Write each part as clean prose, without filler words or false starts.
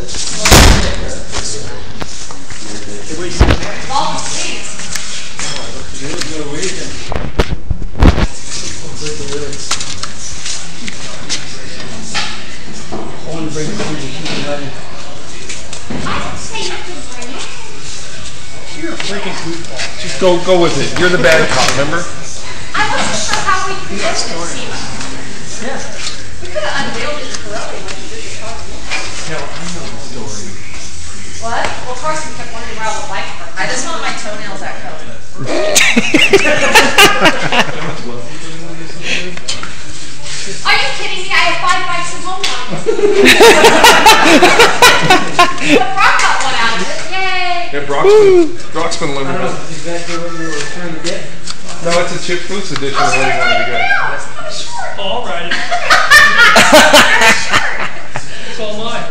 You're a freaking goofball. Just go with it. You're the bad cop, remember? I wasn't sure how we could get to see it. Yeah. We could have unveiled it correctly when you did your talk. No, I know the story. What? Well, Carson kept wondering where all the bikes were. I just want my toenails that color. Are you kidding me? I have 5 bikes at home now. But Brock got one out of it. Yay! Yeah, Brock's been living I don't know with it. exactly what you were trying to get. No, it's a Chip Boots edition. Oh, you're right now. It's my shirt. All right. It's all mine.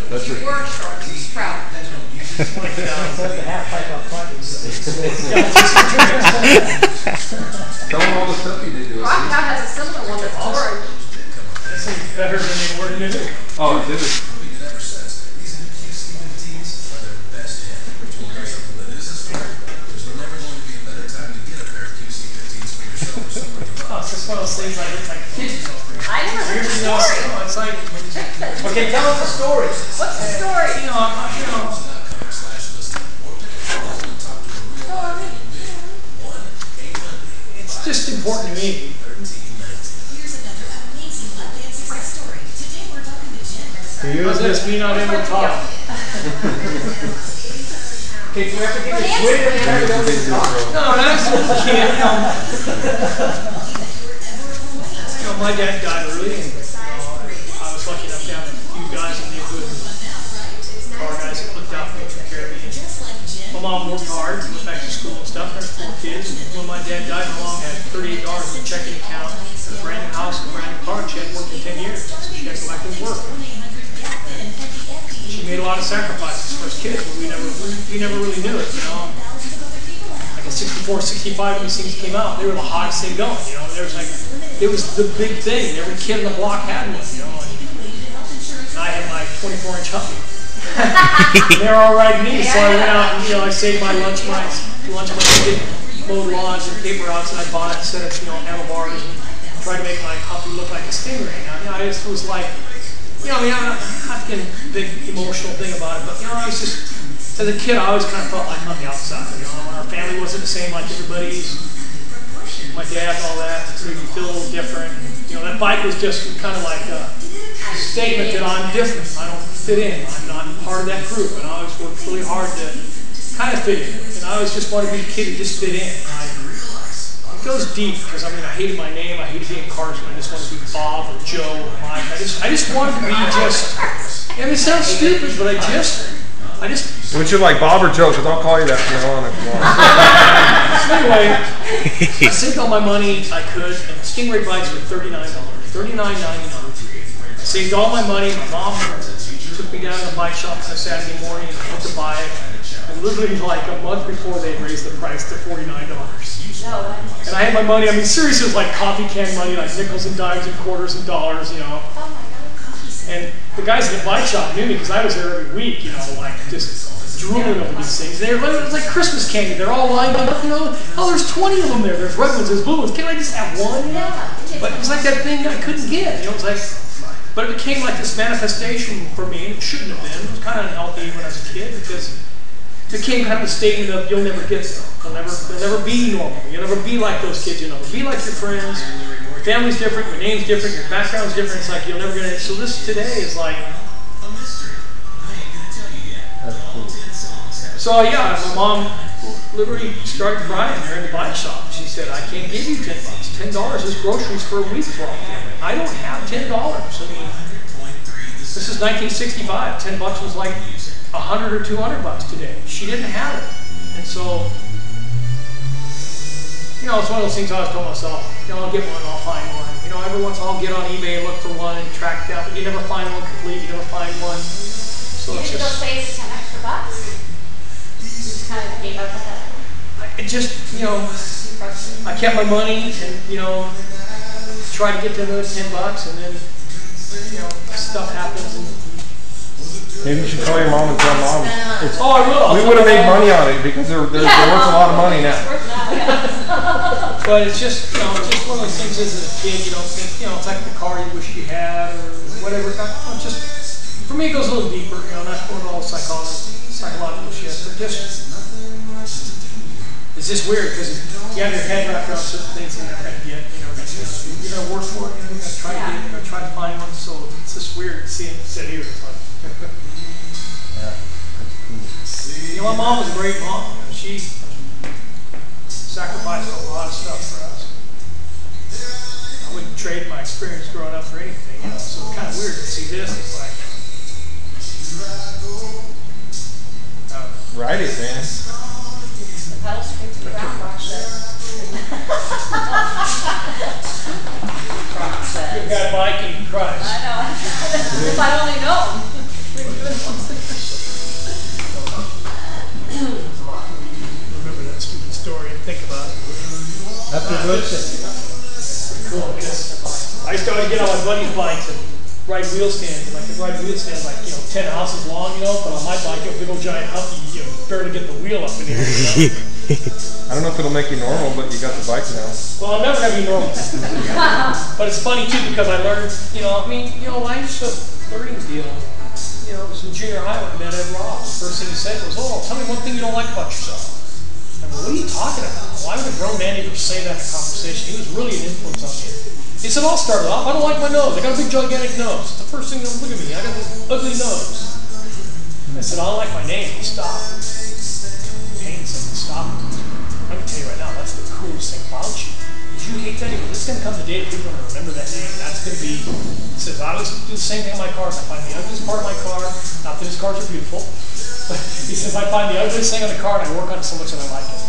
That's You it. were short. I'm just proud. Tell them all the stuff you did to us. Brock now has a similar one that's orange. This is better than they were in it. Oh, did it? Oh, it's just one of those things like it's like kids. I never heard the story. It's like, okay, tell us the story. What's the story? You know, it's just important to me. How's this? Me not able to talk. Okay, do we have to get this way every time we don't get to talk? No, that's what we can't. You know, my dad died early, and I was lucky enough to have a few guys in the neighborhood, car guys that looked out for me, took care of me. My mom worked hard, went back to school and stuff. There's 4 kids. And when my dad died, my mom had $38 in a checking account, a brand new house, a brand new car, and she hadn't worked in 10 years. So she had to go back to work. And she made a lot of sacrifices for us kids, but we never really knew it, you know. Like in 64, 65, when these things came out, they were the hottest thing going, you know. There was like, it was the big thing. Every kid in the block had one, you know. And I had my 24-inch hubby. And they were all riding me, so I went out and, you know, I saved my lunch money, did mowed lawns and paper routes, and I bought it instead of, you know, handlebars and tried to make my hubby look like a stingray. Now, you know, I just was like, you know, I mean, I'm not getting a big emotional thing about it, but, you know, I was just, as a kid, I always kind of felt like on the outside. You know, our family wasn't the same like everybody's. My dad and all that, so you feel a little different. You know, that bike was just kind of like a statement that I'm different. I don't fit in. I'm not part of that group, and I always worked really hard to kind of fit in. And I always just wanted to be the kid who just fit in. It goes deep because I mean, I hated my name. I hated being Carson. I just wanted to be Bob or Joe or Mike. I just wanted to be just. And it sounds stupid, but I just. Would you like Bob or Joe? Because I'll call you that from now on if you want. So anyway, I saved all my money I could, and Stingray bikes were $39, $39.99. I saved all my money. My mom took me down to the bike shop on a Saturday morning and went to buy it. And literally like a month before they raised the price to $49. And I had my money, I mean seriously, it was like coffee can money, like nickels and dimes and quarters and dollars, you know. And the guys at the bike shop knew me because I was there every week, you know, like just drooling over these things. It was like Christmas candy. They're all lined up, you know. Oh, there's 20 of them there. There's red ones, there's blue ones. Can't I just have one? You know? But it was like that thing I couldn't get. You know, it was like, but it became like this manifestation for me. It shouldn't have been. It was kind of unhealthy when I was a kid because it became kind of a statement of you'll never get there. You'll never be normal. You'll never be like those kids. You'll never be like your friends. Your family's different. Your name's different. Your background's different. It's like you'll never get it. So this today is like. So yeah, my mom literally started crying there in the bike shop. She said, "I can't give you $10. $10 is groceries for a week for our family. I don't have $10. I mean, this is 1965. $10 was like $100 or $200 today. She didn't have it, and so." You know, it's one of those things I always told myself, you know, I'll get one, I'll find one. You know, every once in a while I'll get on eBay and look for one and track it down, but you never find one complete, you never find one. So you didn't go save some extra bucks? You just kind of gave up with that? It just, you know, I kept my money and, you know, tried to get to those $10 and then, you know, stuff happens and Maybe you should call your mom and tell mom. It's, Oh, I will. we would have made money on it because they're worth a lot of money now. But it's just, you know, it's just one of those things as a kid, you don't think, you know, it's like the car you wish you had or whatever. Just, for me, it goes a little deeper, you know, not going all psychological shit, but just, it's just weird because you have your head wrapped around certain things and you're not going to get, you're going to work for it, you're going to try to get it, you're going to try to find one, so it's just weird to see it sit here. It's like, Yeah, that's cool. you know, my mom was a great mom. You know, she sacrificed a lot of stuff for us. I wouldn't trade my experience growing up for anything, you know, so it's kind of weird to see this. It's like, Ride it, man. The pedal straight to the ground, watch this. you've got a bike and you crush. I know. If I'd only known. Remember that stupid story and think about it. That's a good thing. Cool. Because I started to get on my buddy's bikes and ride wheel stands. And I could ride wheel stands like, 10 houses long, but on my bike, a big old giant hump, you barely get the wheel up in here. I don't know if it'll make you normal, but you got the bike now. Well, I'm never going to be normal. But it's funny, too, because I learned, life's a learning deal. It was in junior high when I met Ed Roth. The first thing he said was, tell me one thing you don't like about yourself. I mean, what are you talking about? Why would a grown man even say that in a conversation? He was really an influence on me. He said, I'll start it off. I don't like my nose. I got a big, gigantic nose. It's the first thing look at me. I got this ugly nose. I said, I don't like my name. He stopped. Pain said, stop. I'm going to tell you right now, that's the coolest thing about you. Did you hate that? Because it's going to come the day that people are going to remember that name. That's going to be, he says, I always do the same thing on my cars. I find the ugliest part of my car. Not that his cars are beautiful. But he says, I find the ugliest thing on the car and I work on it so much that I like it.